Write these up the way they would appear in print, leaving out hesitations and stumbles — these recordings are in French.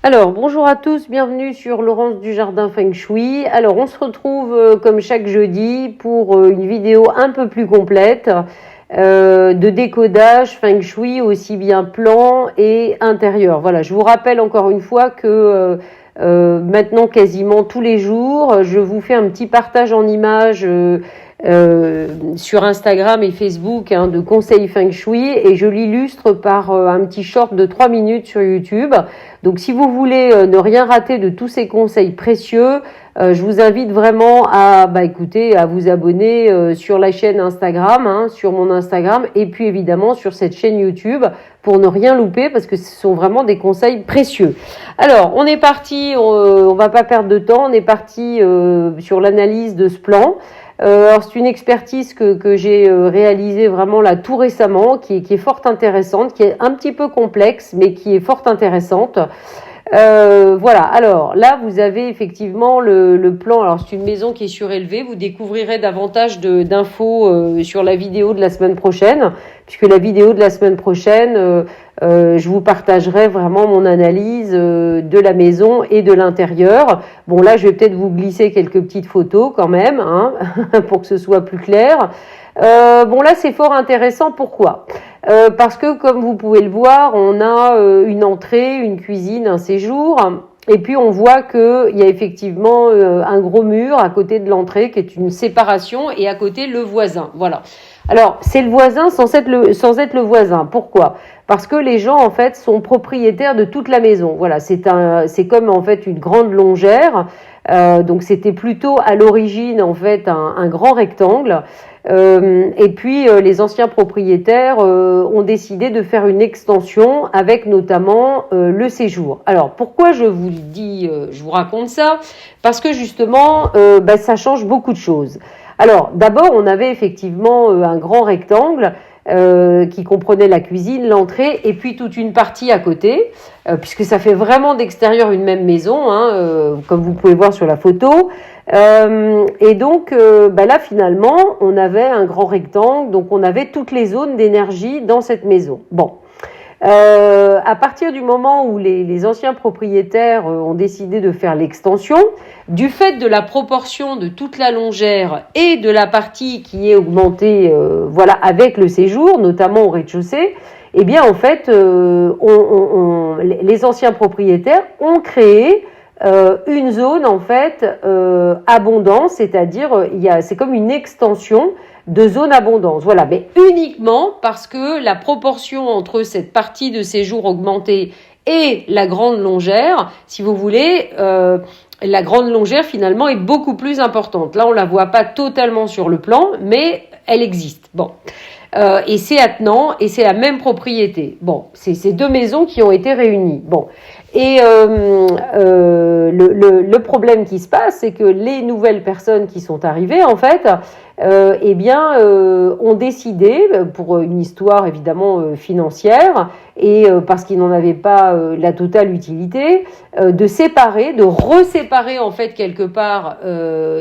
Alors, bonjour à tous, bienvenue sur Laurence du Jardin Feng Shui. Alors, on se retrouve comme chaque jeudi pour une vidéo un peu plus complète de décodage Feng Shui, aussi bien plan et intérieur. Voilà, je vous rappelle encore une fois que maintenant quasiment tous les jours, je vous fais un petit partage en images sur Instagram et Facebook de conseils Feng Shui et je l'illustre par un petit short de 3 minutes sur YouTube. Donc si vous voulez ne rien rater de tous ces conseils précieux, je vous invite vraiment à vous abonner sur la chaîne Instagram, sur mon Instagram et puis évidemment sur cette chaîne YouTube pour ne rien louper parce que ce sont vraiment des conseils précieux. Alors on est parti, on va pas perdre de temps, on est parti sur l'analyse de ce plan. Alors c'est une expertise que j'ai réalisée vraiment là tout récemment, qui est fort intéressante, qui est un petit peu complexe, mais qui est fort intéressante. Voilà, alors là vous avez effectivement le plan. Alors c'est une maison qui est surélevée, vous découvrirez davantage d'infos sur la vidéo de la semaine prochaine, puisque la vidéo de la semaine prochaine, je vous partagerai vraiment mon analyse de la maison et de l'intérieur. Bon là je vais peut-être vous glisser quelques petites photos quand même, pour que ce soit plus clair. Bon là c'est fort intéressant, pourquoi ? Parce que comme vous pouvez le voir, on a une entrée, une cuisine, un séjour, et puis on voit qu'il y a effectivement un gros mur à côté de l'entrée qui est une séparation et à côté le voisin. Voilà. Alors c'est le voisin sans être le voisin. Pourquoi ? Parce que les gens en fait sont propriétaires de toute la maison. Voilà, c'est comme en fait une grande longère. Donc c'était plutôt à l'origine en fait un grand rectangle. Et puis les anciens propriétaires ont décidé de faire une extension avec notamment le séjour. Alors pourquoi je vous le dis, je vous raconte ça ? Parce que justement ça change beaucoup de choses. Alors d'abord on avait effectivement un grand rectangle qui comprenait la cuisine, l'entrée et puis toute une partie à côté, puisque ça fait vraiment d'extérieur une même maison, comme vous pouvez voir sur la photo. Et donc là finalement on avait un grand rectangle, donc on avait toutes les zones d'énergie dans cette maison. Bon. À partir du moment où les anciens propriétaires ont décidé de faire l'extension, du fait de la proportion de toute la longère et de la partie qui est augmentée, avec le séjour, notamment au rez-de-chaussée, eh bien en fait, les anciens propriétaires ont créé une zone en fait abondance, c'est-à-dire c'est comme une extension de zone abondance. Voilà, mais uniquement parce que la proportion entre cette partie de séjour augmentée et la grande longère, si vous voulez, la grande longère finalement est beaucoup plus importante. Là, on la voit pas totalement sur le plan, mais elle existe. Bon. Et c'est attenant et c'est la même propriété. Bon, c'est ces deux maisons qui ont été réunies. Bon. Et le problème qui se passe, c'est que les nouvelles personnes qui sont arrivées, en fait, ont décidé, pour une histoire évidemment financière, et parce qu'ils n'en avaient pas la totale utilité, de reséparer en fait quelque part,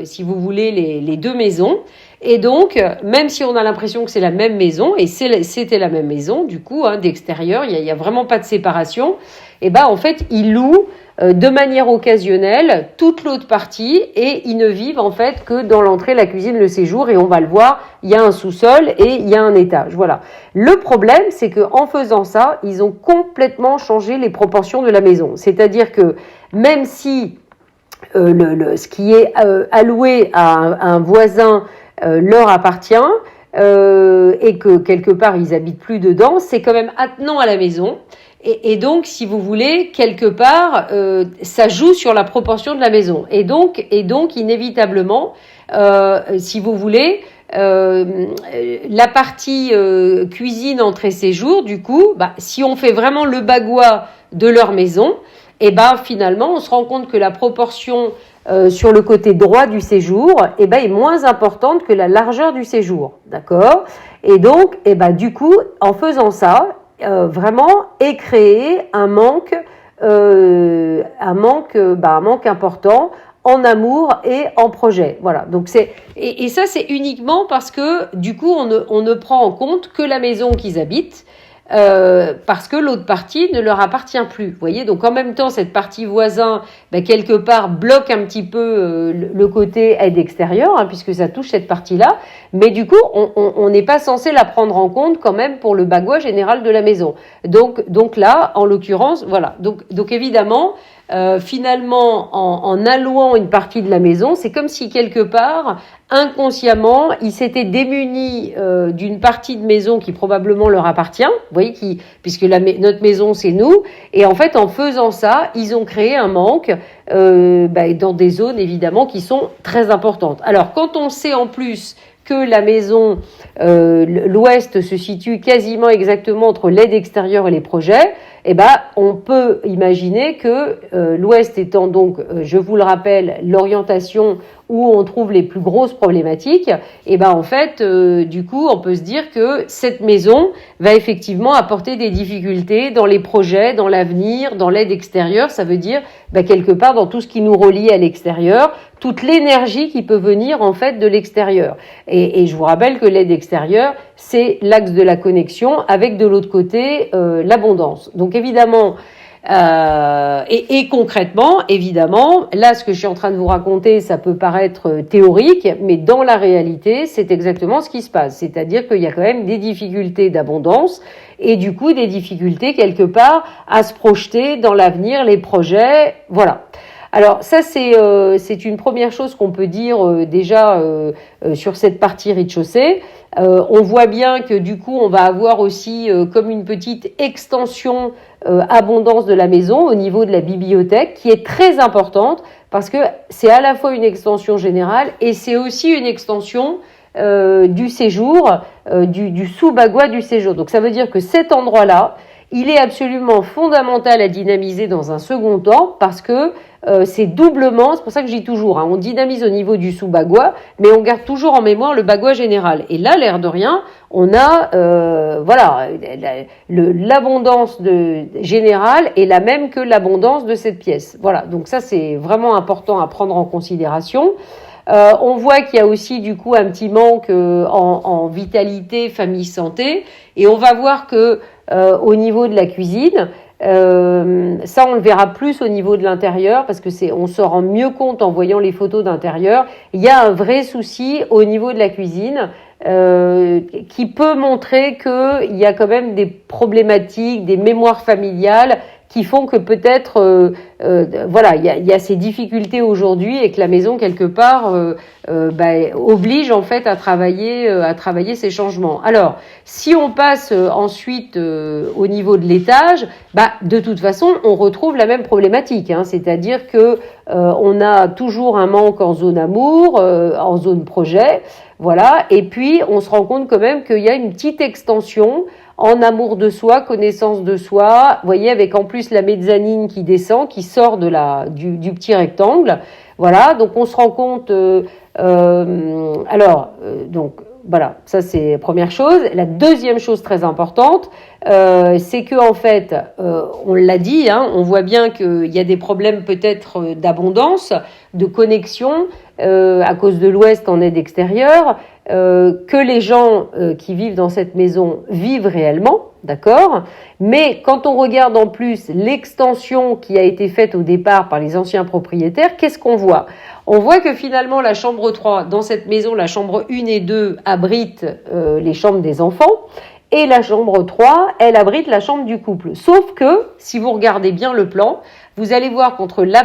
si vous voulez, les deux maisons. Et donc, même si on a l'impression que c'est la même maison, et c'était la même maison, du coup, d'extérieur, il y a vraiment pas de séparation, et en fait, ils louent de manière occasionnelle toute l'autre partie et ils ne vivent en fait que dans l'entrée, la cuisine, le séjour, et on va le voir, il y a un sous-sol et il y a un étage. Voilà. Le problème, c'est que en faisant ça, ils ont complètement changé les proportions de la maison. C'est-à-dire que même si ce qui est alloué à un voisin leur appartient et que quelque part ils habitent plus dedans, c'est quand même attenant à la maison. Et donc, si vous voulez, quelque part, ça joue sur la proportion de la maison. Et donc inévitablement, si vous voulez, la partie cuisine, entrée, séjour, du coup, si on fait vraiment le bagouat de leur maison, finalement, on se rend compte que la proportion sur le côté droit du séjour, est moins importante que la largeur du séjour, d'accord ? Et donc, du coup, en faisant ça, vraiment est créé un manque important en amour et en projet. Voilà. Donc et ça c'est uniquement parce que du coup on ne prend en compte que la maison qu'ils habitent parce que l'autre partie ne leur appartient plus. Vous voyez, donc en même temps, cette partie voisin, quelque part, bloque un petit peu le côté aide extérieure, hein, puisque ça touche cette partie-là. Mais du coup, on n'est pas censé la prendre en compte quand même pour le bagouage général de la maison. Donc là, en l'occurrence, voilà. Donc évidemment, finalement, en allouant une partie de la maison, c'est comme si quelque part, inconsciemment, ils s'étaient démunis d'une partie de maison qui probablement leur appartient, vous voyez, puisque notre maison c'est nous, et en fait en faisant ça, ils ont créé un manque dans des zones évidemment qui sont très importantes. Alors quand on sait en plus que la maison, l'ouest se situe quasiment exactement entre l'aide extérieure et les projets, on peut imaginer que l'ouest étant donc, je vous le rappelle, l'orientation où on trouve les plus grosses problématiques, en fait, du coup, on peut se dire que cette maison va effectivement apporter des difficultés dans les projets, dans l'avenir, dans l'aide extérieure. Ça veut dire, quelque part, dans tout ce qui nous relie à l'extérieur, toute l'énergie qui peut venir, en fait, de l'extérieur. Et je vous rappelle que l'aide extérieure, c'est l'axe de la connexion avec, de l'autre côté, l'abondance. Donc, évidemment, et concrètement, évidemment, là, ce que je suis en train de vous raconter, ça peut paraître théorique, mais dans la réalité, c'est exactement ce qui se passe. C'est-à-dire qu'il y a quand même des difficultés d'abondance et du coup des difficultés quelque part à se projeter dans l'avenir, les projets, voilà. Alors ça, c'est une première chose qu'on peut dire déjà sur cette partie rez-de-chaussée. On voit bien que du coup, on va avoir aussi comme une petite extension abondance de la maison au niveau de la bibliothèque qui est très importante parce que c'est à la fois une extension générale et c'est aussi une extension du séjour, du sous-bagouas du séjour. Donc ça veut dire que cet endroit-là, il est absolument fondamental à dynamiser dans un second temps parce que c'est doublement, c'est pour ça que je dis toujours, on dynamise au niveau du sous-bagouas, mais on garde toujours en mémoire le bagouas général. Et là, l'air de rien, on a, l'abondance générale est la même que l'abondance de cette pièce. Voilà, donc ça c'est vraiment important à prendre en considération. On voit qu'il y a aussi du coup un petit manque en vitalité, famille, santé, et on va voir que au niveau de la cuisine, ça on le verra plus au niveau de l'intérieur parce que on se rend mieux compte en voyant les photos d'intérieur. Il y a un vrai souci au niveau de la cuisine qui peut montrer qu'il y a quand même des problématiques, des mémoires familiales qui font que peut-être il y a ces difficultés aujourd'hui et que la maison quelque part oblige en fait à travailler ces changements. Alors si on passe ensuite au niveau de l'étage, de toute façon on retrouve la même problématique, c'est-à-dire que on a toujours un manque en zone amour, en zone projet, voilà, et puis on se rend compte quand même qu'il y a une petite extension en amour de soi, connaissance de soi, vous voyez, avec en plus la mezzanine qui descend, qui sort du petit rectangle. Voilà, donc on se rend compte. Donc voilà, ça c'est la première chose. La deuxième chose très importante, c'est que en fait, on l'a dit, on voit bien qu'il y a des problèmes peut-être d'abondance, de connexion à cause de l'Ouest en aide extérieure. Que les gens qui vivent dans cette maison vivent réellement, d'accord ? Mais quand on regarde en plus l'extension qui a été faite au départ par les anciens propriétaires, qu'est-ce qu'on voit ? On voit que finalement la chambre 3, dans cette maison, la chambre 1 et 2 abritent les chambres des enfants et la chambre 3, elle abrite la chambre du couple. Sauf que, si vous regardez bien le plan, vous allez voir qu'entre la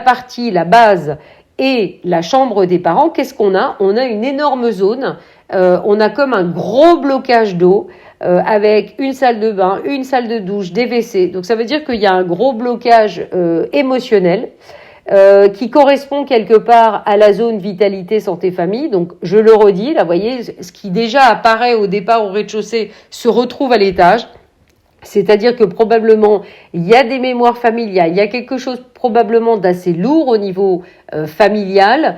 base et la chambre des parents, qu'est-ce qu'on a ? On a une énorme zone. On a comme un gros blocage d'eau avec une salle de bain, une salle de douche, des WC. Donc ça veut dire qu'il y a un gros blocage émotionnel qui correspond quelque part à la zone vitalité santé famille. Donc je le redis, là vous voyez, ce qui déjà apparaît au départ au rez-de-chaussée se retrouve à l'étage. C'est-à-dire que probablement il y a des mémoires familiales, il y a quelque chose probablement d'assez lourd au niveau familial,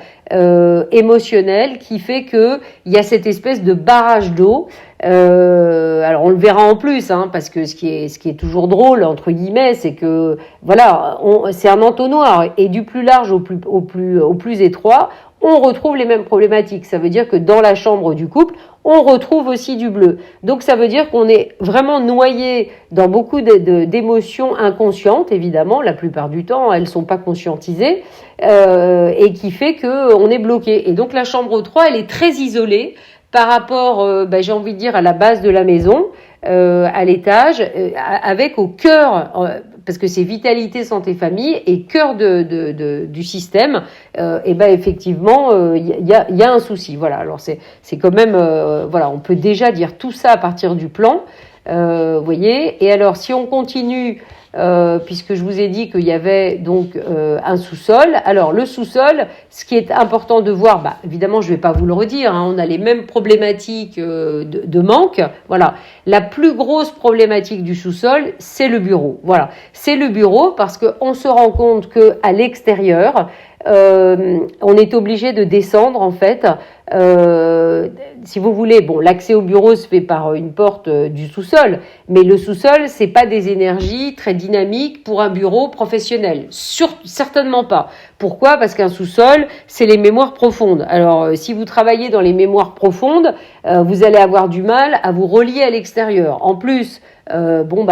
émotionnel, qui fait que il y a cette espèce de barrage d'eau. Alors on le verra en plus, parce que ce qui est toujours drôle entre guillemets, c'est que voilà, c'est un entonnoir et du plus large au plus étroit, on retrouve les mêmes problématiques. Ça veut dire que dans la chambre du couple, on retrouve aussi du bleu. Donc ça veut dire qu'on est vraiment noyé dans beaucoup d'émotions inconscientes, évidemment, la plupart du temps, elles sont pas conscientisées, et qui fait que on est bloqué. Et donc la chambre 3, elle est très isolée par rapport, j'ai envie de dire, à la base de la maison, à l'étage, avec au cœur, parce que c'est vitalité, santé, famille, et cœur du système, et ben effectivement, il y a un souci. Voilà. Alors c'est quand même, voilà, on peut déjà dire tout ça à partir du plan, vous voyez. Et alors si on continue. Puisque je vous ai dit qu'il y avait donc un sous-sol. Alors le sous-sol, ce qui est important de voir, évidemment je vais pas vous le redire, on a les mêmes problématiques de manque. Voilà, la plus grosse problématique du sous-sol, c'est le bureau. Voilà, c'est le bureau parce que on se rend compte que à l'extérieur, on est obligé de descendre en fait. Si vous voulez, bon, l'accès au bureau se fait par une porte du sous-sol, mais le sous-sol, c'est pas des énergies très dynamiques pour un bureau professionnel. Certainement pas. Pourquoi ? Parce qu'un sous-sol, c'est les mémoires profondes. Alors, si vous travaillez dans les mémoires profondes, vous allez avoir du mal à vous relier à l'extérieur. En plus, on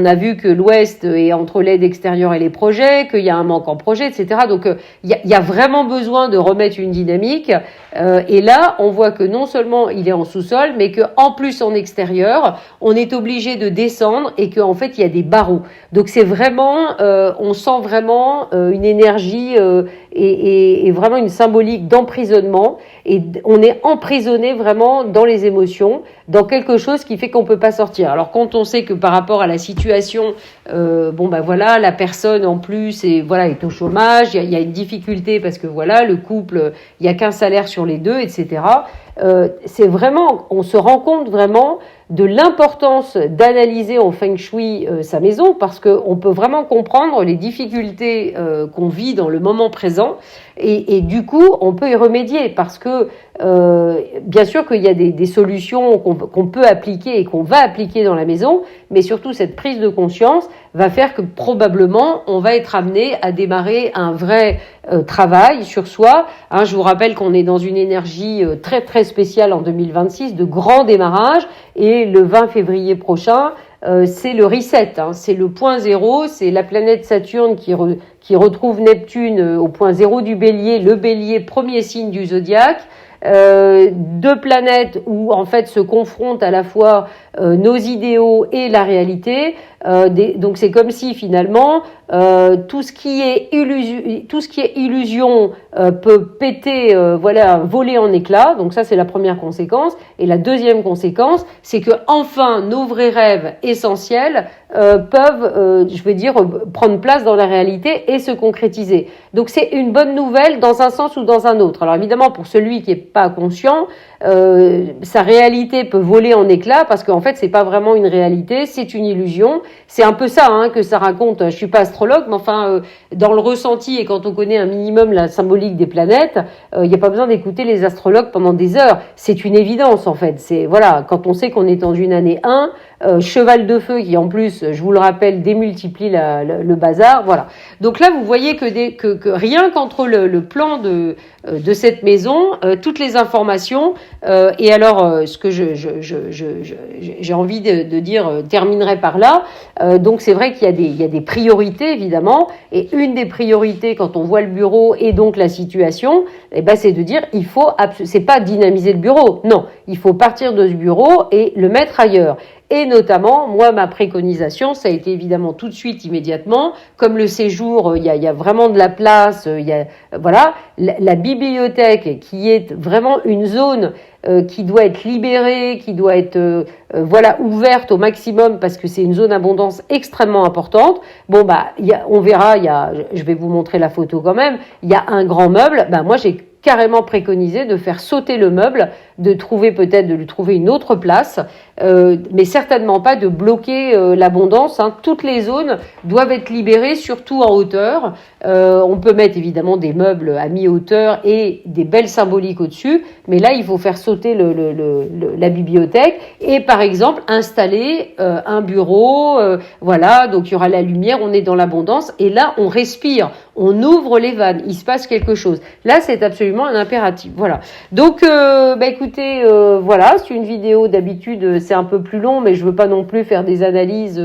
a vu que l'Ouest est entre l'aide extérieure et les projets, qu'il y a un manque en projet, etc. Donc, il y a vraiment besoin de remettre une dynamique. Et là, on voit que non seulement il est en sous-sol, mais que en plus en extérieur, on est obligé de descendre et qu'en fait il y a des barreaux. Donc c'est vraiment, on sent vraiment une énergie et vraiment une symbolique d'emprisonnement. Et on est emprisonné vraiment dans les émotions, dans quelque chose qui fait qu'on peut pas sortir. Alors quand on sait que par rapport à la situation, la personne en plus est au chômage, il y a une difficulté parce que voilà, le couple, il y a qu'un salaire sur les deux, etc. C'est vraiment, on se rend compte vraiment de l'importance d'analyser en feng shui sa maison parce que on peut vraiment comprendre les difficultés qu'on vit dans le moment présent et du coup on peut y remédier parce que bien sûr qu'il y a des solutions qu'on peut appliquer et qu'on va appliquer dans la maison, mais surtout cette prise de conscience va faire que probablement on va être amené à démarrer un vrai travail sur soi. Je vous rappelle qu'on est dans une énergie très très spéciale en 2026 de grand démarrage et le 20 février prochain, c'est le reset, c'est le point zéro, c'est la planète Saturne qui retrouve Neptune au point zéro du Bélier, le Bélier premier signe du zodiaque. Deux planètes où en fait se confrontent à la fois nos idéaux et la réalité. Donc c'est comme si finalement tout ce qui est illusion peut péter, voler en éclats. Donc ça c'est la première conséquence. Et la deuxième conséquence, c'est que enfin nos vrais rêves essentiels peuvent, prendre place dans la réalité et se concrétiser. Donc c'est une bonne nouvelle dans un sens ou dans un autre. Alors évidemment pour celui qui est pas conscient, sa réalité peut voler en éclats parce qu'en fait c'est pas vraiment une réalité, c'est une illusion. C'est un peu ça que ça raconte. Je suis pas astrologue, mais enfin dans le ressenti et quand on connaît un minimum la symbolique des planètes, il y a pas besoin d'écouter les astrologues pendant des heures. C'est une évidence en fait. C'est voilà, quand on sait qu'on est dans une année 1, cheval de feu qui en plus, je vous le rappelle, démultiplie le bazar. Voilà. Donc là vous voyez que rien qu'entre le plan de cette maison, toutes les informations et alors ce que j'ai envie de dire terminerai par là. Donc c'est vrai qu'il y a des priorités évidemment et une des priorités quand on voit le bureau et donc la situation, c'est de dire c'est pas dynamiser le bureau, non, il faut partir de ce bureau et le mettre ailleurs. Et notamment, moi, ma préconisation, ça a été évidemment tout de suite, immédiatement, comme le séjour, il y a vraiment de la place, la bibliothèque qui est vraiment une zone qui doit être libérée, qui doit être ouverte au maximum parce que c'est une zone abondance extrêmement importante. On verra, je vais vous montrer la photo quand même. Il y a un grand meuble. Moi, j'ai carrément préconisé de faire sauter le meuble, de lui trouver une autre place, mais certainement pas de bloquer l'abondance. Hein. Toutes les zones doivent être libérées, surtout en hauteur. On peut mettre évidemment des meubles à mi-hauteur et des belles symboliques au-dessus, mais là il faut faire sauter la bibliothèque et par exemple installer un bureau, voilà, donc il y aura la lumière, on est dans l'abondance et là on respire, on ouvre les vannes, il se passe quelque chose. Là c'est absolument un impératif, voilà. Donc écoutez, voilà, c'est une vidéo d'habitude, c'est un peu plus long, mais je veux pas non plus faire des analyses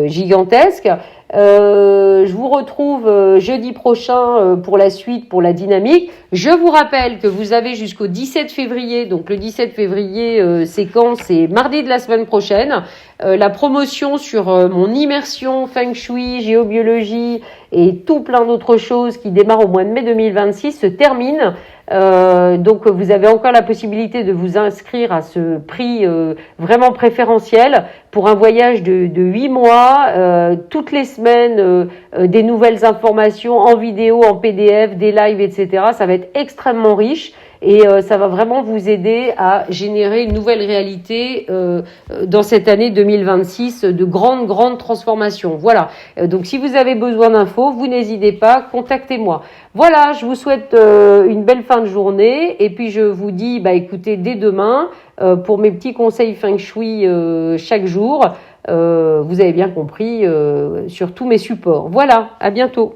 gigantesques. Je vous retrouve jeudi prochain pour la suite, pour la dynamique. Je vous rappelle que vous avez jusqu'au 17 février, donc le 17 février, c'est quand? C'est mardi de la semaine prochaine. La promotion sur mon immersion Feng Shui, géobiologie et tout plein d'autres choses qui démarre au mois de mai 2026 se termine. Donc vous avez encore la possibilité de vous inscrire à ce prix vraiment préférentiel pour un voyage de 8 mois, toutes les semaines des nouvelles informations en vidéo, en PDF, des lives, etc. Ça va être extrêmement riche et ça va vraiment vous aider à générer une nouvelle réalité dans cette année 2026 de grandes transformations. Voilà, donc si vous avez besoin d'infos, vous n'hésitez pas, contactez-moi. Voilà, je vous souhaite une belle fin de journée et puis je vous dis, écoutez, dès demain, pour mes petits conseils Feng Shui chaque jour, vous avez bien compris, sur tous mes supports. Voilà, à bientôt.